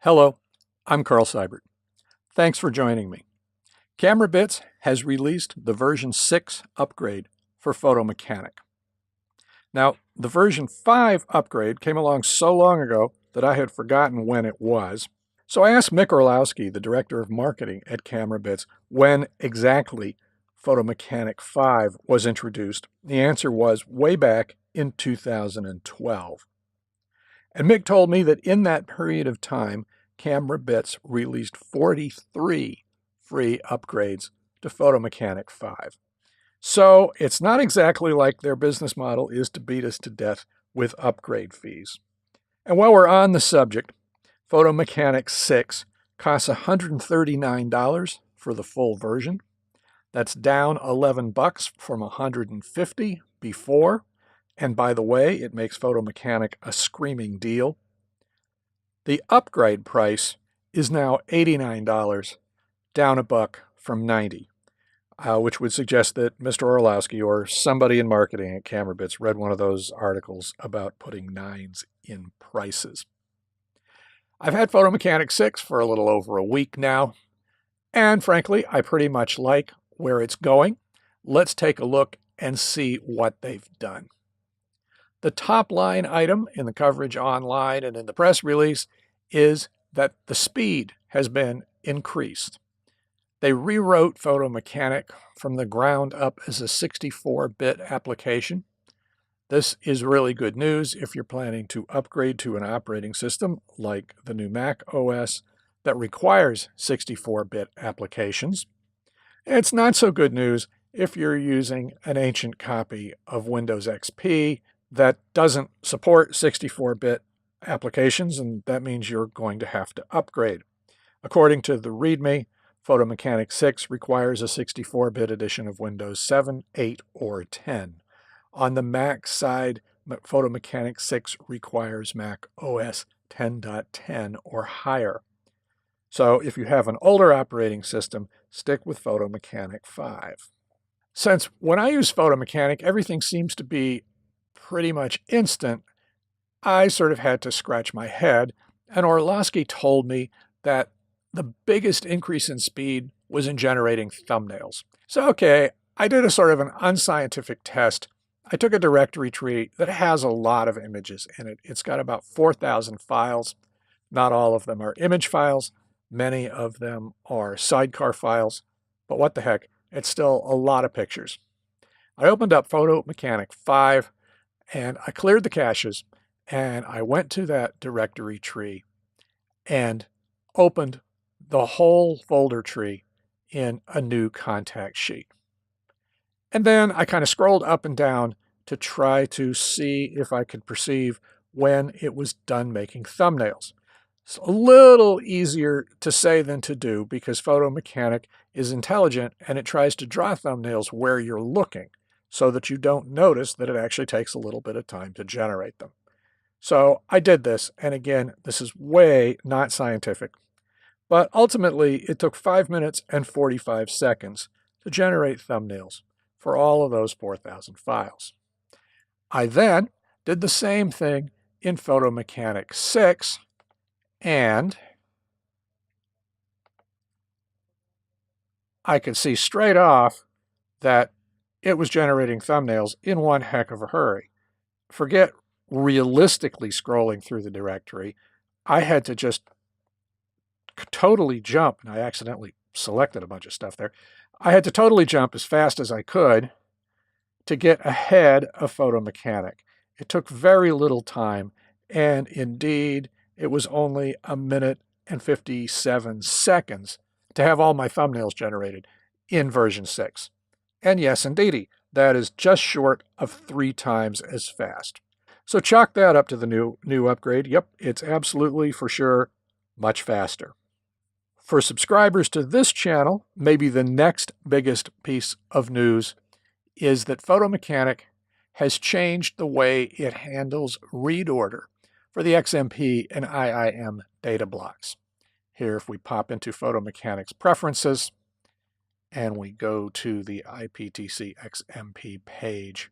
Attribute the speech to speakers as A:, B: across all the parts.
A: Hello, I'm Carl Seibert. Thanks for joining me. Camera Bits has released the version 6 upgrade for Photo Mechanic. Now, the version 5 upgrade came along so long ago that I had forgotten when it was. So I asked Mick Orlowski, the director of marketing at Camera Bits, when exactly Photo Mechanic 5 was introduced. The answer was way back in 2012. And Mick told me that in that period of time, Camera Bits released 43 free upgrades to Photo Mechanic 5. So it's not exactly like their business model is to beat us to death with upgrade fees. And while we're on the subject, Photo Mechanic 6 costs $139 for the full version. That's down $11 from $150 before. And by the way, it makes Photo Mechanic a screaming deal. The upgrade price is now $89, down $1 from $90, which would suggest that Mr. Orlowski or somebody in marketing at Camera Bits read one of those articles about putting nines in prices. I've had Photo Mechanic 6 for a little over a week now, and frankly, I pretty much like where it's going. Let's take a look and see what they've done. The top line item in the coverage online and in the press release is that the speed has been increased. They rewrote Photo Mechanic from the ground up as a 64-bit application. This is really good news if you're planning to upgrade to an operating system like the new Mac OS that requires 64-bit applications. It's not so good news if you're using an ancient copy of Windows XP that doesn't support 64-bit applications, and that means you're going to have to upgrade. According to the README, Photo Mechanic 6 requires a 64-bit edition of Windows 7, 8, or 10. On the Mac side, Photo Mechanic 6 requires Mac OS 10.10 or higher. So if you have an older operating system, stick with Photo Mechanic 5. Since when I use Photo Mechanic, everything seems to be pretty much instant, I sort of had to scratch my head, and Orlowski told me that the biggest increase in speed was in generating thumbnails. So, okay, I did a sort of an unscientific test. I took a directory tree that has a lot of images in it. It's got about 4,000 files. Not all of them are image files. Many of them are sidecar files. But what the heck, it's still a lot of pictures. I opened up Photo Mechanic 5, and I cleared the caches, and I went to that directory tree and opened the whole folder tree in a new contact sheet. And then I kind of scrolled up and down to try to see if I could perceive when it was done making thumbnails. It's a little easier to say than to do because Photo Mechanic is intelligent and it tries to draw thumbnails where you're looking so that you don't notice that it actually takes a little bit of time to generate them. So I did this, and again, this is way not scientific. But ultimately, it took 5 minutes and 45 seconds to generate thumbnails for all of those 4,000 files. I then did the same thing in Photo Mechanic 6, and I could see straight off that it was generating thumbnails in one heck of a hurry. Forget realistically scrolling through the directory. I had to just totally jump, and I accidentally selected a bunch of stuff there. I had to totally jump as fast as I could to get ahead of Photo Mechanic. It took very little time, and indeed, it was only 1 minute and 57 seconds to have all my thumbnails generated in version 6. And yes, indeedy, that is just short of 3 times as fast. So chalk that up to the new upgrade. Yep, it's absolutely, for sure, much faster. For subscribers to this channel, maybe the next biggest piece of news is that Photo Mechanic has changed the way it handles read order for the XMP and IIM data blocks. Here, if we pop into Photo Mechanic's preferences, and we go to the iptc XMP page.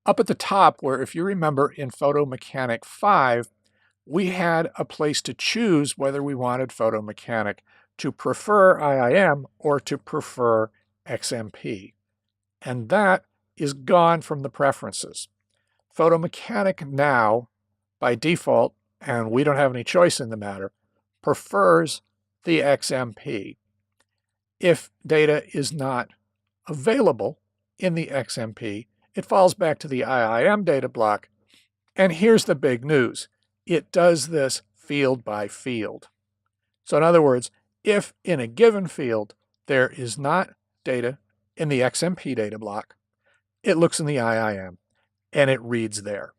A: Up at the top, where if you remember in Photo Mechanic 5, we had a place to choose whether we wanted photomechanic to prefer IIM or to prefer XMP. And that is gone from the preferences. Photomechanic now, by default, and we don't have any choice in the matter, prefers the XMP. If data is not available in the XMP, it falls back to the IIM data block. And here's the big news. It does this field by field. So in other words, if in a given field there is not data in the XMP data block, it looks in the IIM and it reads there.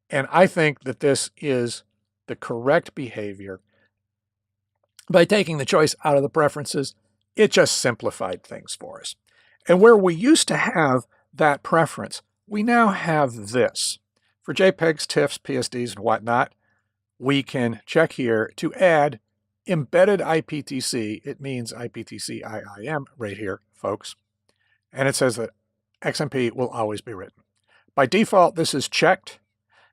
A: And I think that this is the correct behavior. By taking the choice out of the preferences, it just simplified things for us. And where we used to have that preference, we now have this. For JPEGs, TIFFs, PSDs, and whatnot, we can check here to add embedded iptc. It means iptc IIM right here, folks. And it says that XMP will always be written. By default, this is checked.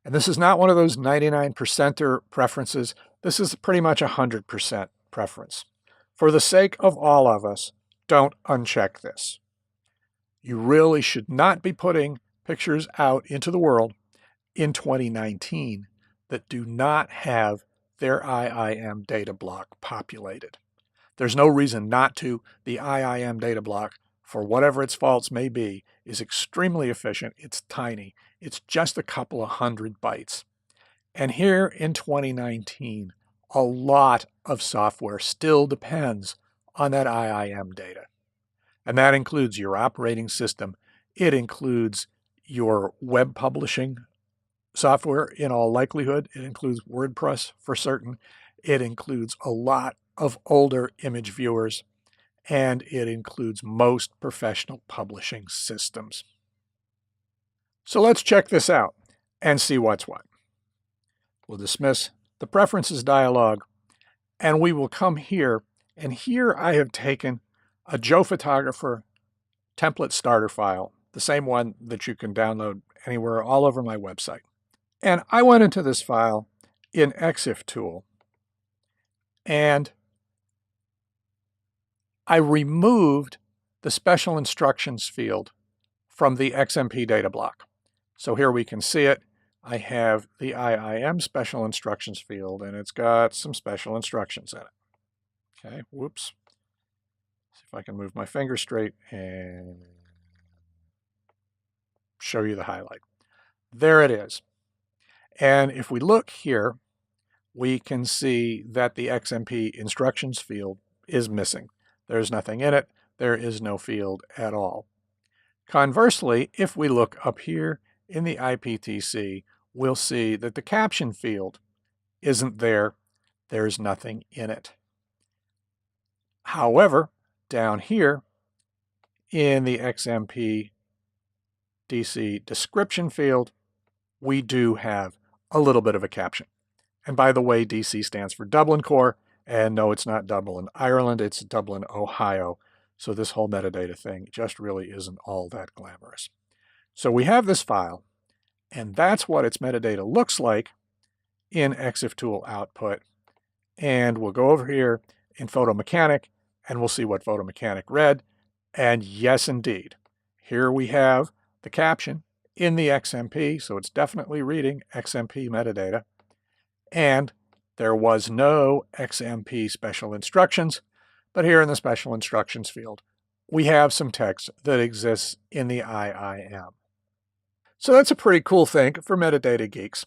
A: And this is not one of those 99%er preferences. This is pretty much 100% preference. For the sake of all of us, don't uncheck this. You really should not be putting pictures out into the world in 2019 that do not have their IIM data block populated. There's no reason not to. The IIM data block, for whatever its faults may be, is extremely efficient. It's tiny. It's just a couple of hundred bytes. And here in 2019, a lot of software still depends on that IIM data. And that includes your operating system. It includes your web publishing software in all likelihood. It includes WordPress for certain. It includes a lot of older image viewers. And it includes most professional publishing systems. So let's check this out and see what's what. We'll dismiss the preferences dialog, and we will come here. And here I have taken a Joe Photographer template starter file, the same one that you can download anywhere all over my website. And I went into this file in ExifTool, and I removed the special instructions field from the XMP data block. So here we can see it. I have the IIM special instructions field, and it's got some special instructions in it. Okay, whoops. See if I can move my finger straight and show you the highlight. There it is. And if we look here, we can see that the XMP instructions field is missing. There's nothing in it. There is no field at all. Conversely, if we look up here in the iptc, we'll see that the caption field isn't there. There's nothing in it. However, down here in the XMP DC description field, we do have a little bit of a caption. And by the way, DC stands for Dublin Core, and no, it's not Dublin, Ireland, it's Dublin, Ohio. So this whole metadata thing just really isn't all that glamorous. So we have this file, and that's what its metadata looks like in ExifTool output. And we'll go over here in Photomechanic, and we'll see what Photomechanic read. And yes, indeed, here we have the caption in the XMP, so it's definitely reading XMP metadata. And there was no XMP special instructions, but here in the special instructions field, we have some text that exists in the IIM. So that's a pretty cool thing for metadata geeks,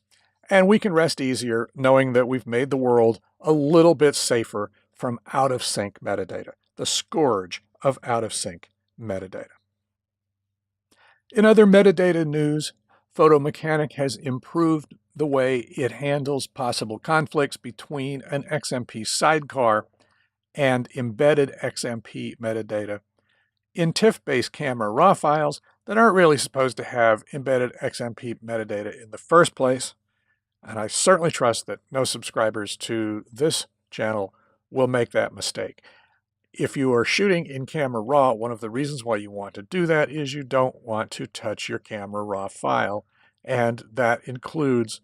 A: and we can rest easier knowing that we've made the world a little bit safer from out-of-sync metadata, the scourge of out-of-sync metadata. In other metadata news, Photomechanic has improved the way it handles possible conflicts between an XMP sidecar and embedded XMP metadata in TIFF-based camera raw files that aren't really supposed to have embedded XMP metadata in the first place. And I certainly trust that no subscribers to this channel will make that mistake. If you are shooting in camera raw, one of the reasons why you want to do that is you don't want to touch your camera raw file, and that includes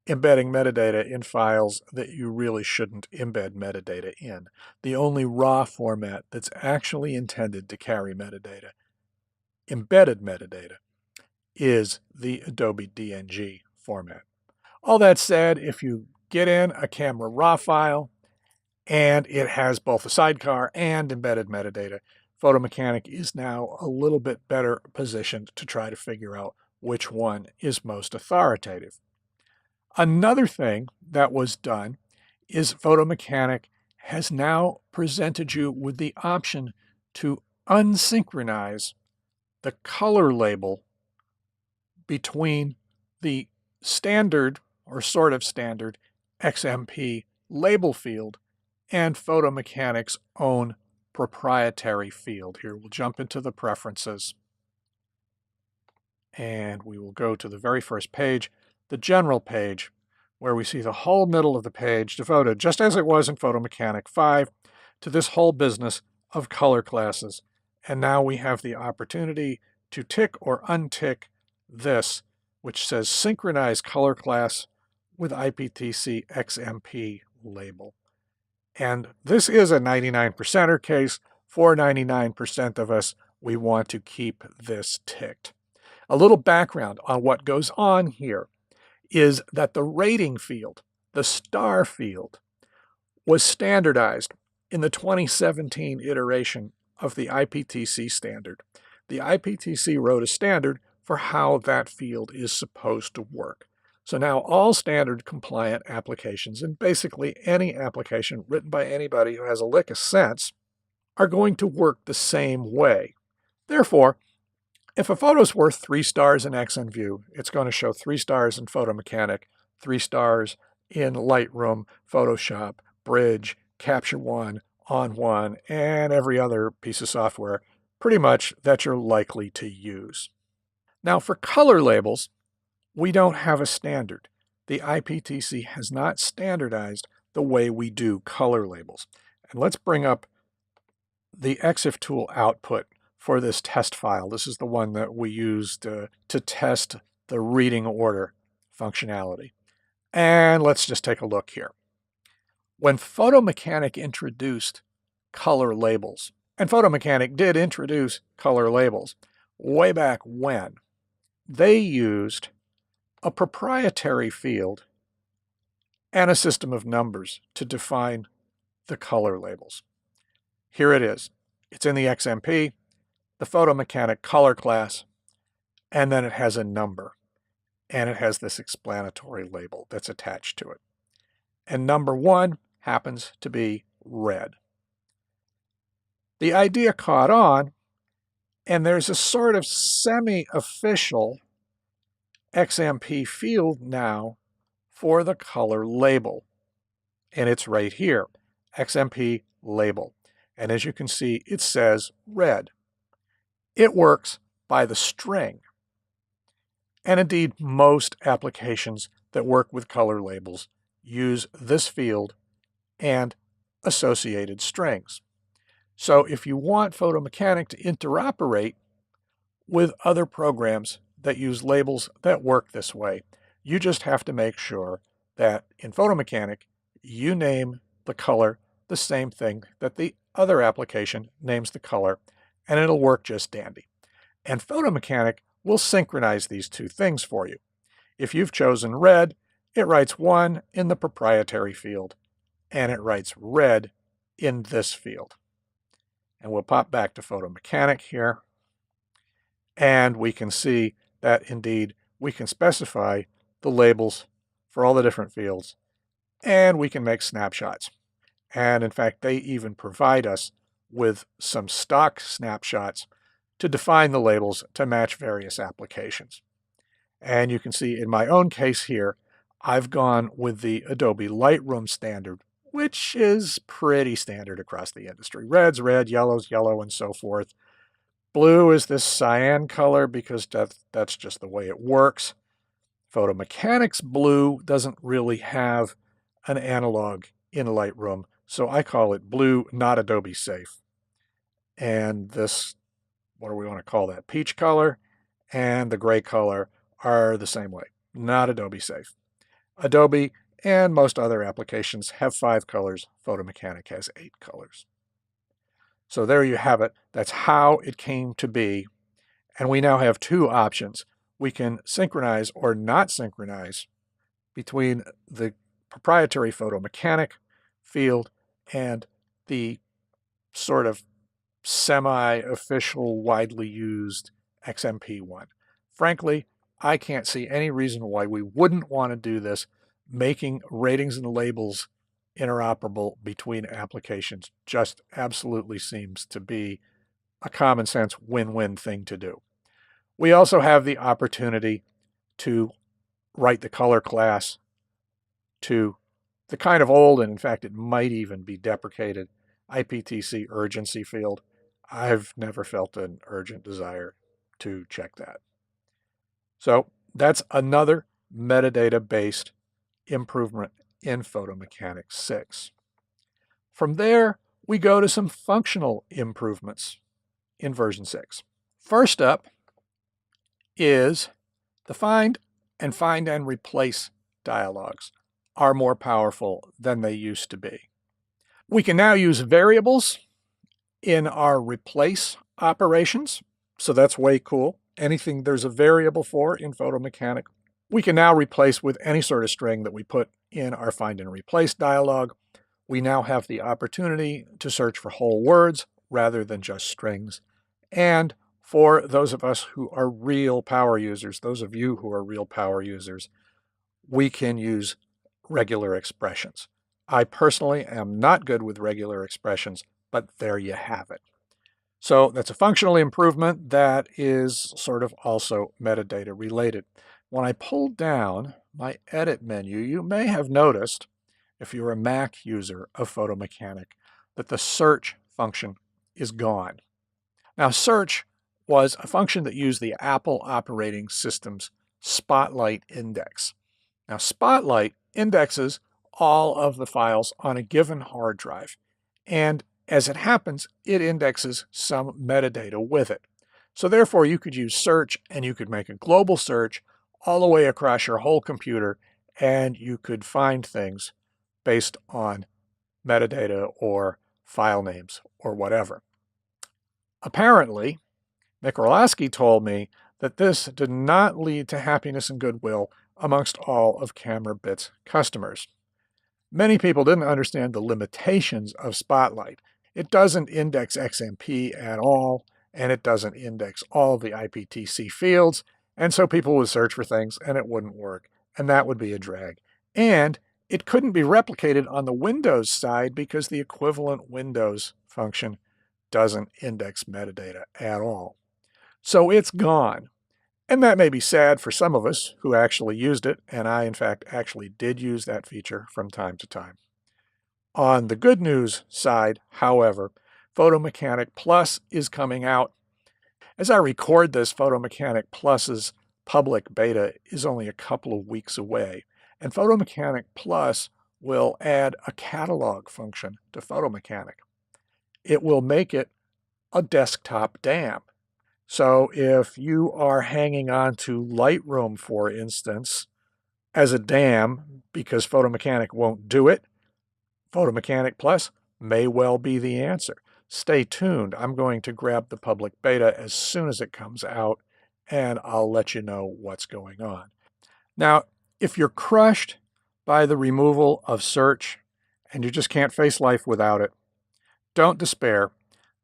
A: embedding metadata in files that you really shouldn't embed metadata in. The only raw format that's actually intended to carry metadata, embedded metadata, is the Adobe DNG format. All that said, if you get in a camera raw file and it has both a sidecar and embedded metadata, Photo Mechanic is now a little bit better positioned to try to figure out which one is most authoritative. Another thing that was done is Photo Mechanic has now presented you with the option to unsynchronize the color label between the standard or sort of standard XMP label field and Photo Mechanic's own proprietary field. Here we'll jump into the preferences and we will go to the very first page, the general page, where we see the whole middle of the page devoted, just as it was in Photo Mechanic 5, to this whole business of color classes. And now we have the opportunity to tick or untick this, which says synchronize color class with iptc XMP label. And this is a 99%er case. For 99% of us, we want to keep this ticked. A little background on what goes on here is that the rating field, the star field, was standardized in the 2017 iteration of the iptc standard. The iptc wrote a standard for how that field is supposed to work. So now all standard compliant applications, and basically any application written by anybody who has a lick of sense, are going to work the same way. Therefore, if a photo is worth 3 stars in XNView, it's going to show 3 stars in Photo Mechanic, 3 stars in Lightroom, Photoshop, Bridge, Capture One, On One, and every other piece of software pretty much that you're likely to use. Now for color labels, we don't have a standard. The iptc has not standardized the way we do color labels. And let's bring up the EXIF tool output for this test file. This is the one that we used to test the reading order functionality. And let's just take a look here. When Photo Mechanic introduced color labels, and Photo Mechanic did introduce color labels way back when, they used a proprietary field and a system of numbers to define the color labels. Here it is. It's in the XMP, the Photo Mechanic color class, and then it has a number, and it has this explanatory label that's attached to it. And number 1 happens to be red. The idea caught on, and there's a sort of semi-official XMP field now for the color label. And it's right here, XMP label. And as you can see, it says red. It works by the string. And indeed, most applications that work with color labels use this field and associated strings. So if you want Photo Mechanic to interoperate with other programs that use labels that work this way, you just have to make sure that in Photo Mechanic, you name the color the same thing that the other application names the color, and it'll work just dandy. And Photo Mechanic will synchronize these two things for you. If you've chosen red, it writes 1 in the proprietary field, and it writes red in this field. And we'll pop back to Photo Mechanic here, and we can see that indeed we can specify the labels for all the different fields, and we can make snapshots. And in fact, they even provide us with some stock snapshots to define the labels to match various applications. And you can see in my own case here, I've gone with the Adobe Lightroom standard, which is pretty standard across the industry. Red's red, yellow's yellow, and so forth. Blue is this cyan color because that's just the way it works. Photo Mechanic's blue doesn't really have an analog in Lightroom, so I call it blue, not Adobe safe. And this, what do we want to call that? Peach color and the gray color are the same way, not Adobe safe. Adobe and most other applications have 5 colors. Photo Mechanic has 8 colors. So there you have it. That's how it came to be. And we now have 2 options. We can synchronize or not synchronize between the proprietary Photo Mechanic field and the sort of semi-official, widely used XMP one. Frankly, I can't see any reason why we wouldn't want to do this. Making ratings and labels interoperable between applications just absolutely seems to be a common sense win-win thing to do. We also have the opportunity to write the color class to the kind of old, and in fact it might even be deprecated, iptc urgency field. I've never felt an urgent desire to check that. So that's another metadata-based improvement in Photo Mechanic 6. From there, we go to some functional improvements in version 6. First up is the find and replace dialogues are more powerful than they used to be. We can now use variables in our replace operations, so that's way cool. Anything there's a variable for in Photo Mechanic, we can now replace with any sort of string that we put in our find and replace dialog. We now have the opportunity to search for whole words rather than just strings. And for those of us who are real power users, those of you who are real power users, we can use regular expressions. I personally am not good with regular expressions, but there you have it. So that's a functional improvement that is sort of also metadata related. When I pull down my edit menu, you may have noticed, if you're a Mac user of Photo Mechanic, that the search function is gone. Now, search was a function that used the Apple operating system's Spotlight index. Now, Spotlight indexes all of the files on a given hard drive, and as it happens, it indexes some metadata with it. So therefore, you could use search, and you could make a global search all the way across your whole computer, and you could find things based on metadata or file names or whatever. Apparently, Nick Orlowski told me that this did not lead to happiness and goodwill amongst all of CameraBit's customers. Many people didn't understand the limitations of Spotlight. It doesn't index XMP at all, and it doesn't index all of the iptc fields, and so people would search for things and it wouldn't work, and that would be a drag. And it couldn't be replicated on the Windows side because the equivalent Windows function doesn't index metadata at all. So it's gone. And that may be sad for some of us who actually used it, and I, in fact, actually did use that feature from time to time. On the good news side, however, Photo Mechanic Plus is coming out. As I record this, Photo Mechanic Plus's public beta is only a couple of weeks away, and Photo Mechanic Plus will add a catalog function to Photo Mechanic. It will make it a desktop DAM. So if you are hanging on to Lightroom, for instance, as a DAM because Photo Mechanic won't do it, Photo Mechanic Plus may well be the answer. Stay tuned. I'm going to grab the public beta as soon as it comes out, and I'll let you know what's going on. Now, if you're crushed by the removal of search and you just can't face life without it, don't despair.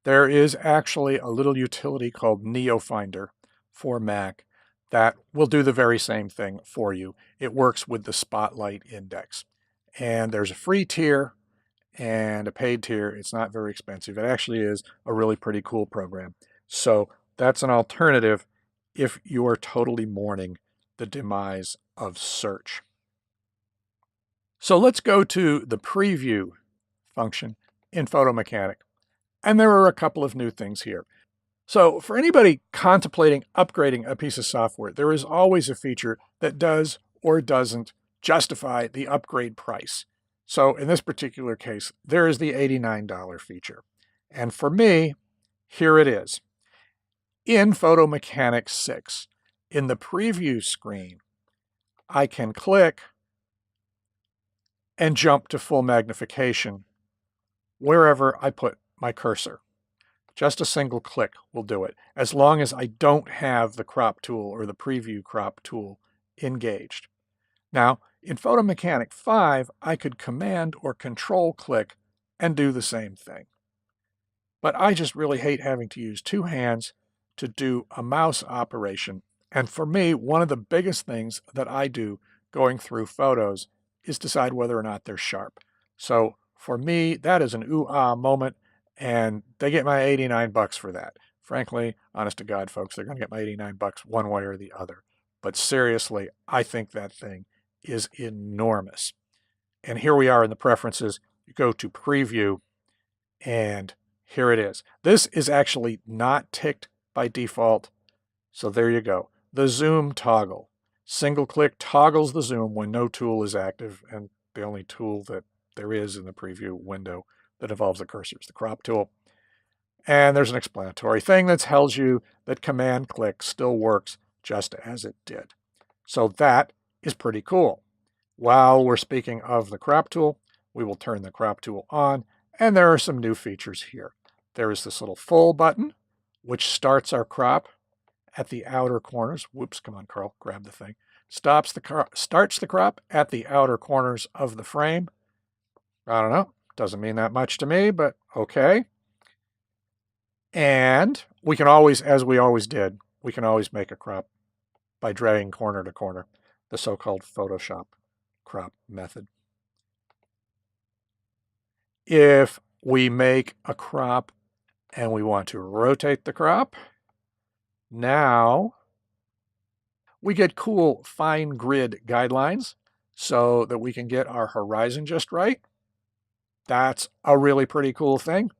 A: There is actually a little utility called NeoFinder for Mac that will do the very same thing for you. It works with the Spotlight index. And there's a free tier and a paid tier. It's not very expensive. It actually is a really pretty cool program. So that's an alternative if you are totally mourning the demise of search. So let's go to the preview function in Photo Mechanic. And there are a couple of new things here. So for anybody contemplating upgrading a piece of software, there is always a feature that does or doesn't justify the upgrade price. So in this particular case, there is the $89 feature. And for me, here it is. In Photo Mechanic 6, in the preview screen, I can click and jump to full magnification wherever I put my cursor. Just a single click will do it, as long as I don't have the crop tool or the preview crop tool engaged. Now, in Photo Mechanic 5, I could Command or Control click and do the same thing. But I just really hate having to use two hands to do a mouse operation. And for me, one of the biggest things that I do going through photos is decide whether or not they're sharp. So for me, that is an ooh-ah moment, and they get my 89 bucks for that. Frankly, honest to God, folks, they're going to get my 89 bucks one way or the other. But seriously, I think that thing is enormous. And here we are in the preferences. You go to preview, and here it is. This is actually not ticked by default. So there you go. The zoom toggle. Single click toggles the zoom when no tool is active, and the only tool that there is in the preview window that involves the cursor is the crop tool. And there's an explanatory thing that tells you that command click still works just as it did. So that is pretty cool. While we're speaking of the crop tool, we will turn the crop tool on, and there are some new features here. There is this little full button, which starts our crop at the outer corners. Whoops, come on, Carl, grab the thing. Starts the crop at the outer corners of the frame. I don't know, doesn't mean that much to me, but okay. And we can always, as we always did, we can always make a crop by dragging corner to corner, the so-called Photoshop crop method. If we make a crop and we want to rotate the crop, now we get cool fine grid guidelines so that we can get our horizon just right. That's a really pretty cool thing.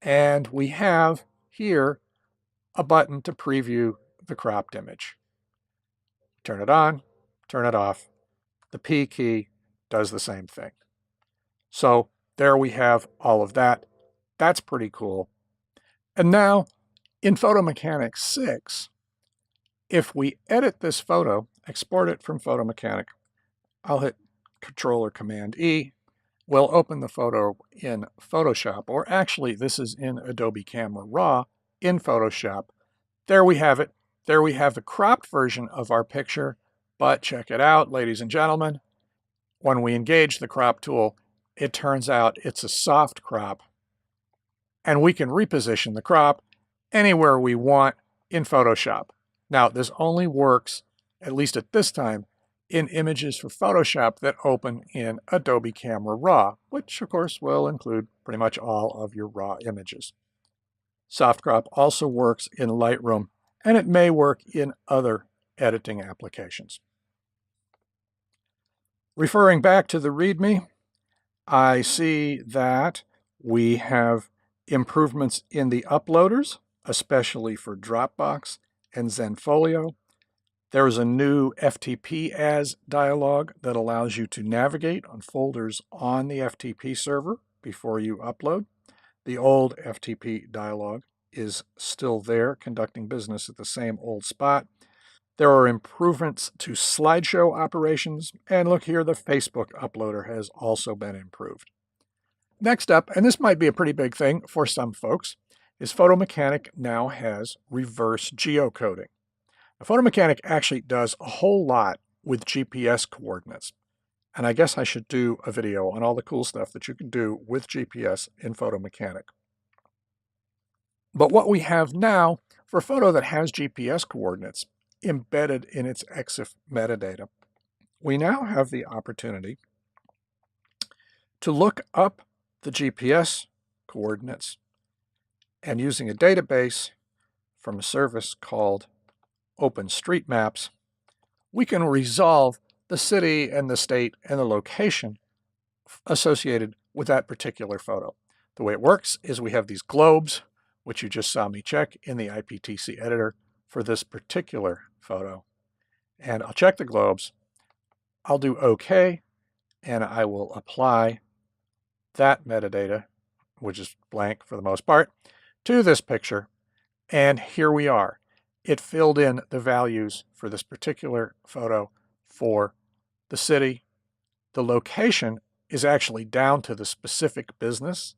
A: And we have here a button to preview the cropped image. Turn it on, turn it off. The P key does the same thing. So there we have all of that. That's pretty cool. And now in Photo Mechanic 6, if we edit this photo, export it from Photo Mechanic, I'll hit Control or Command E. We'll open the photo in Photoshop, or actually this is in Adobe Camera Raw in Photoshop. There we have it. There we have the cropped version of our picture, but check it out, ladies and gentlemen. When we engage the crop tool, it turns out it's a soft crop, and we can reposition the crop anywhere we want in Photoshop. Now, this only works, at least at this time, in images for Photoshop that open in Adobe Camera Raw, which of course will include pretty much all of your raw images. Soft crop also works in Lightroom, and it may work in other editing applications. Referring back to the README, I see that we have improvements in the uploaders, especially for Dropbox and Zenfolio. There is a new FTP as dialog that allows you to navigate on folders on the FTP server before you upload. The old FTP dialog is still there, conducting business at the same old spot. There are improvements to slideshow operations, and look here, the Facebook uploader has also been improved. Next up, and this might be a pretty big thing for some folks, is Photo Mechanic now has reverse geocoding. Now, Photo Mechanic actually does a whole lot with GPS coordinates, and I guess I should do a video on all the cool stuff that you can do with GPS in Photo Mechanic. But what we have now for a photo that has GPS coordinates embedded in its EXIF metadata, we now have the opportunity to look up the GPS coordinates, and using a database from a service called OpenStreetMaps, we can resolve the city and the state and the location associated with that particular photo. The way it works is we have these globes, which you just saw me check in the iptc editor for this particular photo. And I'll check the globes, I'll do OK, and I will apply that metadata, which is blank for the most part, to this picture. And here we are. It filled in the values for this particular photo for the city, the location is actually down to the specific business.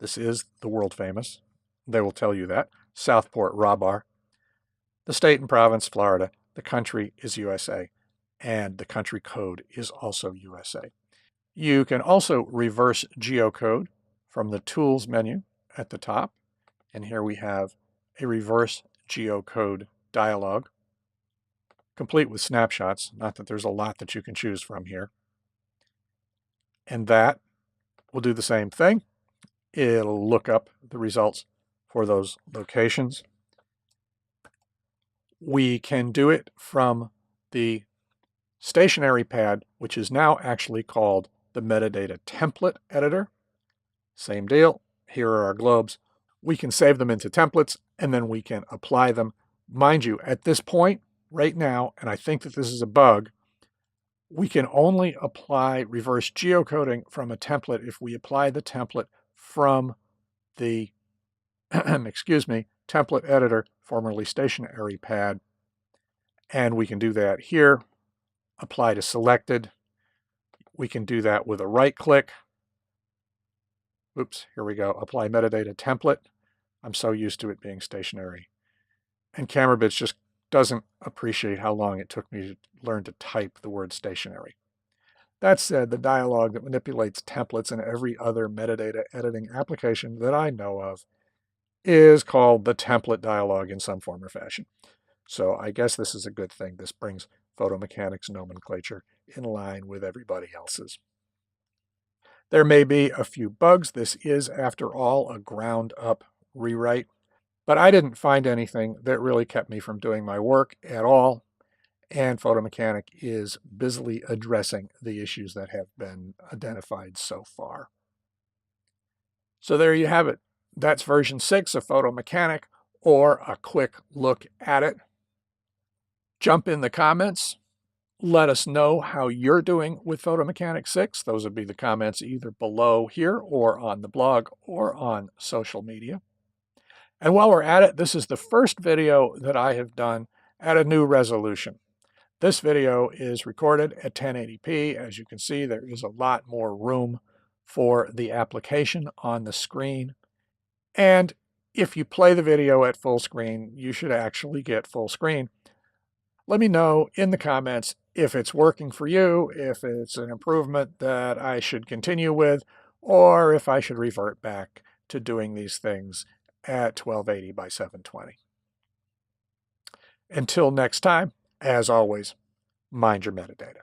A: This is the world famous, they will tell you that, Southport Raw Bar. The state and province, Florida. The country is USA, and the country code is also USA. You can also reverse geocode from the Tools menu at the top, and here we have a reverse geocode dialog, complete with snapshots. Not that there's a lot that you can choose from here. And that will do the same thing. It'll look up the results for those locations. We can do it from the stationary pad, which is now actually called the metadata template editor. Same deal. Here are our globes. We can save them into templates, and then we can apply them. Mind you, at this point, right now, and I think that this is a bug, we can only apply reverse geocoding from a template if we apply the template from the template editor, formerly stationary pad. And we can do that here. Apply to selected. We can do that with a right click. Oops, here we go. Apply metadata template. I'm so used to it being stationary. And Camera Bits just doesn't appreciate how long it took me to learn to type the word stationary. That said, the dialog that manipulates templates in every other metadata editing application that I know of is called the template dialog in some form or fashion. So I guess this is a good thing. This brings photo mechanics nomenclature in line with everybody else's. There may be a few bugs. This is, after all, a ground-up rewrite, but I didn't find anything that really kept me from doing my work at all, and Photo Mechanic is busily addressing the issues that have been identified so far. So there you have it. That's version 6 of Photo Mechanic, or a quick look at it. Jump in the comments. Let us know how you're doing with Photo Mechanic 6. Those would be the comments either below here or on the blog or on social media. And while we're at it, this is the first video that I have done at a new resolution. This video is recorded at 1080p. As you can see, there is a lot more room for the application on the screen. And if you play the video at full screen, you should actually get full screen. Let me know in the comments if it's working for you, if it's an improvement that I should continue with, or if I should revert back to doing these things at 1280 by 720. Until next time, as always, mind your metadata.